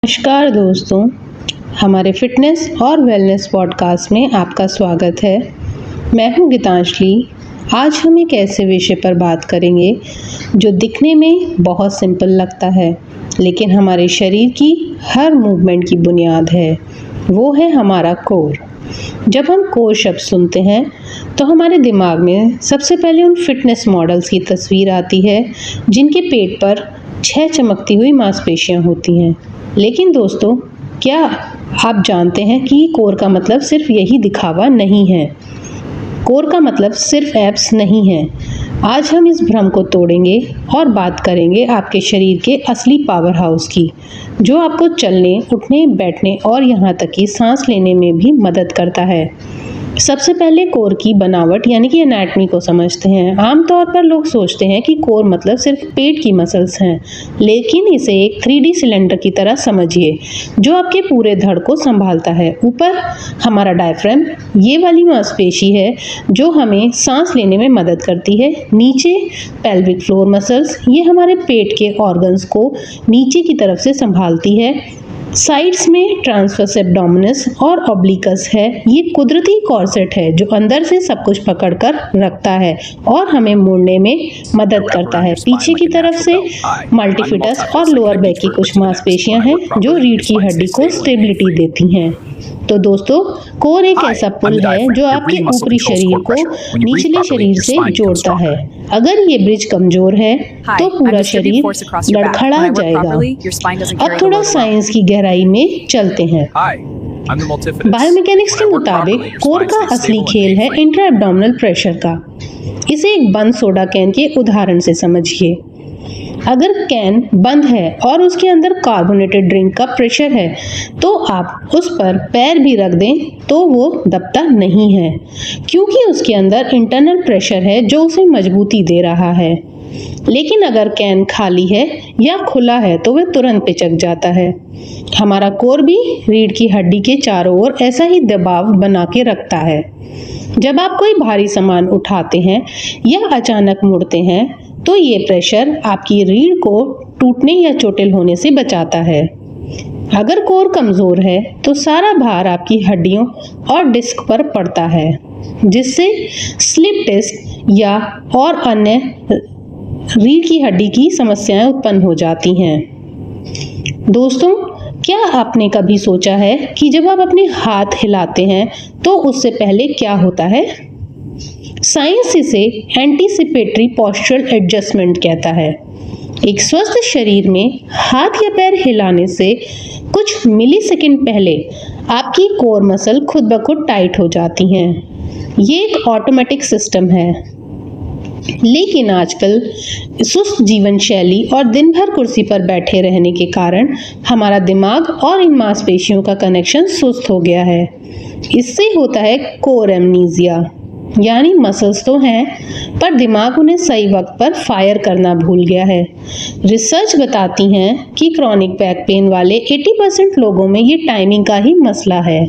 नमस्कार दोस्तों, हमारे फिटनेस और वेलनेस पॉडकास्ट में आपका स्वागत है। मैं हूं गीतांजलि। आज हम एक ऐसे विषय पर बात करेंगे जो दिखने में बहुत सिंपल लगता है, लेकिन हमारे शरीर की हर मूवमेंट की बुनियाद है। वो है हमारा कोर। जब हम कोर शब्द सुनते हैं तो हमारे दिमाग में सबसे पहले उन फिटनेस मॉडल्स की तस्वीर आती है जिनके पेट पर 6 चमकती हुई मांसपेशियां होती हैं। लेकिन दोस्तों, क्या आप जानते हैं कि कोर का मतलब सिर्फ यही दिखावा नहीं है। कोर का मतलब सिर्फ एब्स नहीं है। आज हम इस भ्रम को तोड़ेंगे और बात करेंगे आपके शरीर के असली पावर हाउस की, जो आपको चलने, उठने, बैठने और यहाँ तक कि सांस लेने में भी मदद करता है। सबसे पहले कोर की बनावट यानी कि एनाटॉमी को समझते हैं। आमतौर पर लोग सोचते हैं कि कोर मतलब सिर्फ पेट की मसल्स हैं, लेकिन इसे एक 3D सिलेंडर की तरह समझिए जो आपके पूरे धड़ को संभालता है। ऊपर हमारा डायफ्राम, ये वाली मांसपेशी है जो हमें सांस लेने में मदद करती है। नीचे पेल्विक फ्लोर मसल्स, ये हमारे पेट के ऑर्गन्स को नीचे की तरफ से संभालती है। साइड्स में ट्रांसवर्स एब्डोमिनस और ऑब्लिकस है, ये कुदरती कॉर्सेट है जो अंदर से सब कुछ पकड़कर रखता है और हमें मुड़ने में मदद करता है। पीछे की तरफ से मल्टीफिटस और लोअर बैक की कुछ मांसपेशियां हैं जो रीढ़ की हड्डी को स्टेबिलिटी देती हैं। तो दोस्तों, कोर एक ऐसा पुल है जो आपके ऊपरी शरीर को निचले शरीर से जोड़ता है। अगर ये ब्रिज कमजोर है तो पूरा शरीर लड़खड़ा जाएगा। अब थोड़ा साइंस की गहराई में चलते हैं। बायोमैकेनिक्स के मुताबिक कोर का असली खेल है इंट्रा एब्डोमिनल प्रेशर का। इसे एक बंद सोडा कैन के उदाहरण से समझिए। अगर कैन बंद है और उसके अंदर कार्बोनेटेड ड्रिंक का प्रेशर है तो आप उस पर पैर भी रख दें तो वो दबता नहीं है, क्योंकि उसके अंदर इंटरनल प्रेशर है जो उसे मजबूती दे रहा है। लेकिन अगर कैन खाली है या खुला है तो वह तुरंत पिचक जाता है। हमारा कोर भी रीढ़ की हड्डी के चारों ओर ऐसा ही दबाव बना के रखता है। जब आप कोई भारी सामान उठाते हैं या अचानक मुड़ते हैं तो ये प्रेशर आपकी रीढ़ को टूटने या चोटिल होने से बचाता है। अगर कोर कमजोर है तो सारा भार आपकी हड्डियों और डिस्क पर पड़ता है, जिससे स्लिप डिस्क या और अन्य रीढ़ की हड्डी की समस्याएं उत्पन्न हो जाती हैं। दोस्तों, क्या आपने कभी सोचा है कि जब आप अपने हाथ हिलाते हैं तो उससे पहले क्या होता है? साइंस इसे एंटीसिपेटरी पोस्चरल एडजस्टमेंट कहता है। एक स्वस्थ शरीर में हाथ या पैर हिलाने से कुछ मिलीसेकंड पहले आपकी कोर मसल खुद ब खुद टाइट हो जाती हैं। ये एक ऑटोमेटिक सिस्टम है। लेकिन आजकल सुस्त जीवन शैली और दिन भर कुर्सी पर बैठे रहने के कारण हमारा दिमाग और इन मांसपेशियों का कनेक्शन सुस्त हो गया है। इससे होता है कोर एमनीजिया, यानी मसल्स तो हैं पर दिमाग उन्हें सही वक्त पर फायर करना भूल गया है। रिसर्च बताती हैं कि क्रॉनिक बैक पेन वाले 80% लोगों में ये टाइमिंग का ही मसला है।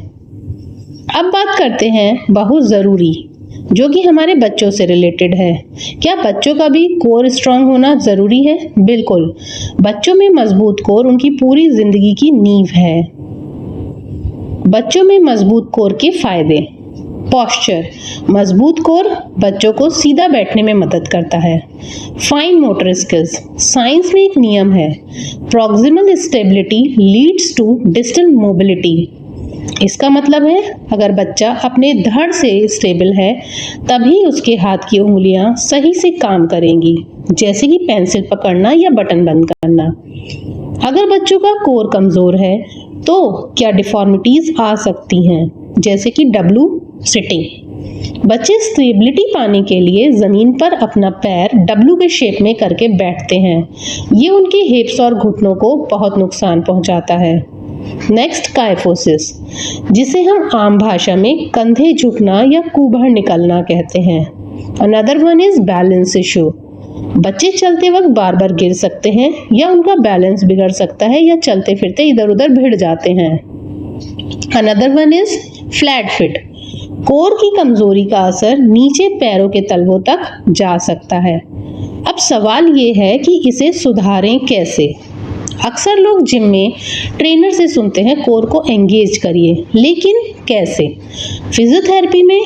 अब बात करते हैं बहुत ज़रूरी, जो कि हमारे बच्चों से रिलेटेड है। क्या बच्चों का भी कोर स्ट्रांग होना ज़रूरी है? बिल्कुल। बच्चों में मजबूत कोर उनकी पूरी जिंदगी की नींव है। बच्चों में मजबूत कोर के फायदे। पोस्चर, मजबूत कोर बच्चों को सीधा बैठने में मदद करता है। फाइन मोटर स्किल्स, साइंस में एक नियम है, proximal stability leads to distal mobility. इसका मतलब है अगर बच्चा अपने धड़ से स्टेबल है तभी उसके हाथ की उंगलियां सही से काम करेंगी, जैसे कि पेंसिल पकड़ना या बटन बंद करना। अगर बच्चों का कोर कमजोर है तो क्या डिफॉर्मिटीज आ सकती हैं, जैसे कि डब्लू सिटिंग। बच्चे स्टेबिलिटी पाने के लिए जमीन पर अपना पैर डब्लू के शेप में करके बैठते हैं। ये उनके हिप्स और घुटनों को बहुत नुकसान पहुंचाता है। नेक्स्ट, काइफोसिस, जिसे हम आम भाषा में कंधे झुकना या कूबड़ निकलना कहते हैं। Another one is balance issue. बच्चे चलते वक्त बार बार गिर सकते हैं या उनका बैलेंस बिगड़ सकता है या चलते फिरते इधर उधर भिड़ जाते हैं। Another one is flat fit. Core की कमजोरी का असर नीचे पैरों के तलवों तक जा सकता है। अब सवाल ये है कि इसे सुधारें कैसे। अक्सर लोग जिम में ट्रेनर से सुनते हैं कोर को एंगेज करिए, लेकिन कैसे? फिजियोथेरेपी में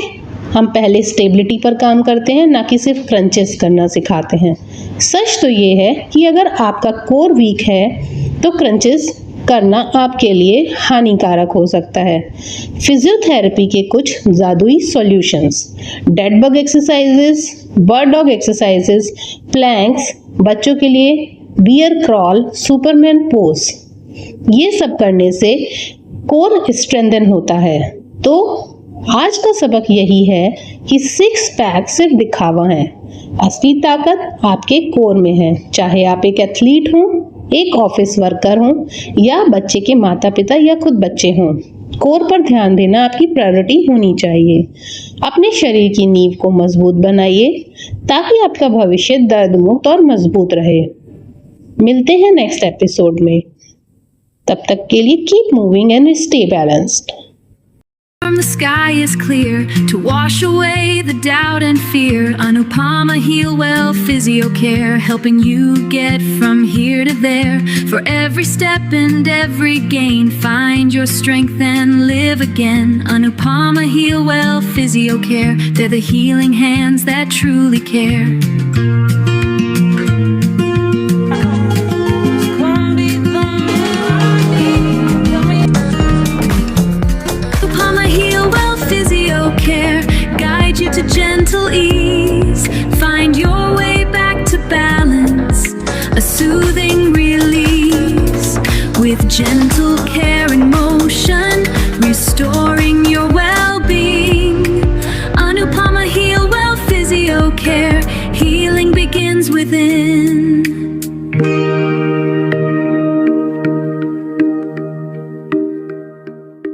हम पहले स्टेबिलिटी पर काम करते हैं, ना कि सिर्फ क्रंचेस करना सिखाते हैं। सच तो ये है कि अगर आपका कोर वीक है तो क्रंचेस करना आपके लिए हानिकारक हो सकता है। फिजियोथेरेपी के कुछ जादुई solutions: dead bug exercises, bird dog exercises, planks, बच्चों के लिए बियर क्रॉल, सुपरमैन पोज। ये सब करने से कोर स्ट्रेंथन होता है। तो आज का सबक यही है कि सिक्स पैक सिर्फ दिखावा है, असली ताकत आपके कोर में है। चाहे आप एक एथलीट हों, एक ऑफिस वर्कर हों, या बच्चे के माता पिता या खुद बच्चे हों, कोर पर ध्यान देना आपकी प्रायोरिटी होनी चाहिए। अपने शरीर की नींव को मजबूत बनाइए ताकि आपका भविष्य दर्द मुक्त और मजबूत रहे। मिलते हैं नेक्स्ट एपिसोड में। तब तक के लिए keep moving and stay balanced. The sky is clear to wash away the doubt and fear. Anupama Healwell Physio Care, helping you get from here to there. For every step and every gain, find your strength and live again. Anupama Healwell Physio Care, they're the healing hands that truly care. Guide you to gentle ease. Find your way back to balance, a soothing release. With gentle care